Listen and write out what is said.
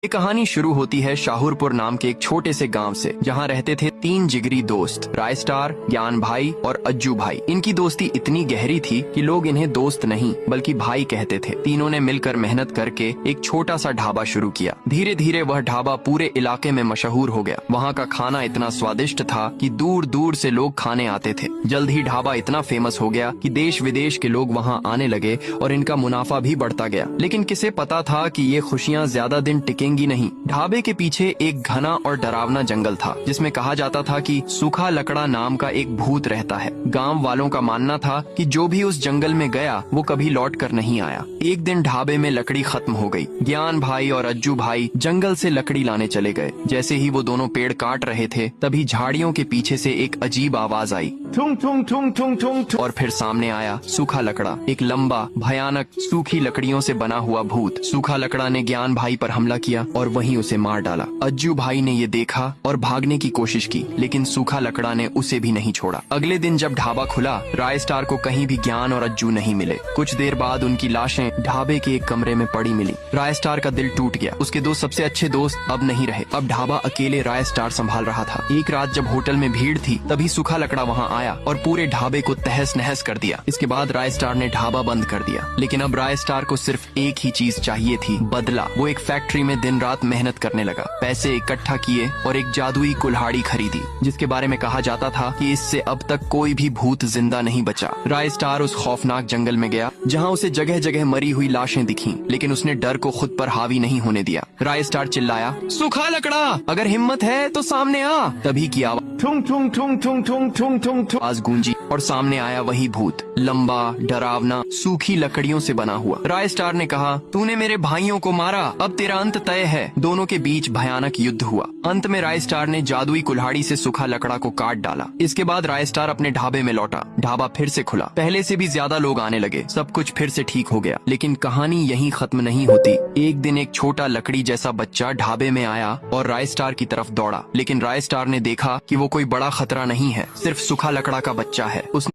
ये कहानी शुरू होती है शाहपुर नाम के एक छोटे से गांव से, जहां रहते थे 3 जिगरी दोस्त, रायस्टार, ज्ञान भाई और अज्जू भाई। इनकी दोस्ती इतनी गहरी थी कि लोग इन्हें दोस्त नहीं बल्कि भाई कहते थे। तीनों ने मिलकर मेहनत करके एक छोटा सा ढाबा शुरू किया। धीरे धीरे वह ढाबा पूरे इलाके में मशहूर हो गया। वहाँ का खाना इतना स्वादिष्ट था कि दूर दूर से लोग खाने आते थे। जल्द ही ढाबा इतना फेमस हो गया कि देश विदेश के लोग वहाँ आने लगे और इनका मुनाफा भी बढ़ता गया। लेकिन किसे पता था कि ये खुशियाँ ज्यादा दिन टिकेंगी नहीं। ढाबे के पीछे एक घना और डरावना जंगल था, जिसमें कहा जाता था कि सूखा लकड़ा नाम का एक भूत रहता है। गांव वालों का मानना था कि जो भी उस जंगल में गया वो कभी लौट कर नहीं आया। एक दिन ढाबे में लकड़ी खत्म हो गई। ज्ञान भाई और अज्जू भाई जंगल से लकड़ी लाने चले गए। जैसे ही वो दोनों पेड़ काट रहे थे, तभी झाड़ियों के पीछे से एक अजीब आवाज आई, ठुंग ठुंग ठुंग ठुंग ठुंग। और फिर सामने आया सूखा लकड़ा, एक लंबा भयानक सूखी लकड़ियों से बना हुआ भूत। सूखा लकड़ा ने ज्ञान भाई पर हमला किया और वहीं उसे मार डाला। अज्जू भाई ने ये देखा और भागने की कोशिश की, लेकिन सूखा लकड़ा ने उसे भी नहीं छोड़ा। अगले दिन जब ढाबा खुला, रायस्टार को कहीं भी ज्ञान और अज्जू नहीं मिले। कुछ देर बाद उनकी लाशें ढाबे के एक कमरे में पड़ी मिली। रायस्टार का दिल टूट गया। उसके 2 सबसे अच्छे दोस्त अब नहीं रहे। अब ढाबा अकेले रायस्टार संभाल रहा था। एक रात जब होटल में भीड़ थी, तभी सूखा लकड़ा वहाँ आया और पूरे ढाबे को तहस नहस कर दिया। इसके बाद रायस्टार ने ढाबा बंद कर दिया। लेकिन अब रायस्टार को सिर्फ एक ही चीज चाहिए थी, बदला। वो एक फैक्ट्री में दिन रात मेहनत करने लगा, पैसे इकट्ठा किए और एक जादुई कुल्हाड़ी खरीदी, जिसके बारे में कहा जाता था कि इससे अब तक कोई भी भूत जिंदा नहीं बचा। रायस्टार उस खौफनाक जंगल में गया, जहाँ उसे जगह जगह मरी हुई लाशें दिखीं, लेकिन उसने डर को खुद पर हावी नहीं होने दिया। रायस्टार चिल्लाया, सूखा लकड़ा, अगर हिम्मत है तो सामने आ। तभी की आवाज ठुंग ठुंग ठुंग ठुंग ठुंग ठुंग ठुंग ठुंग आवाज गूंजी और सामने आया वही भूत, लंबा, डरावना, सूखी लकड़ियों से बना हुआ। रायस्टार ने कहा, तूने मेरे भाइयों को मारा, अब तेरा अंत तय है। दोनों के बीच भयानक युद्ध हुआ। अंत में रायस्टार ने जादुई कुल्हाड़ी से सूखा लकड़ा को काट डाला। इसके बाद रायस्टार अपने ढाबे में लौटा। ढाबा फिर से खुला। पहले से भी ज्यादा लोग आने लगे। सब कुछ फिर से ठीक हो गया। लेकिन कहानी यहीं खत्म नहीं होती। एक दिन एक छोटा लकड़ी जैसा बच्चा ढाबे में आया और रायस्टार की तरफ दौड़ा। लेकिन रायस्टार ने देखा कि वो कोई बड़ा खतरा नहीं है, सिर्फ सूखा लकड़ा का बच्चा है। उसने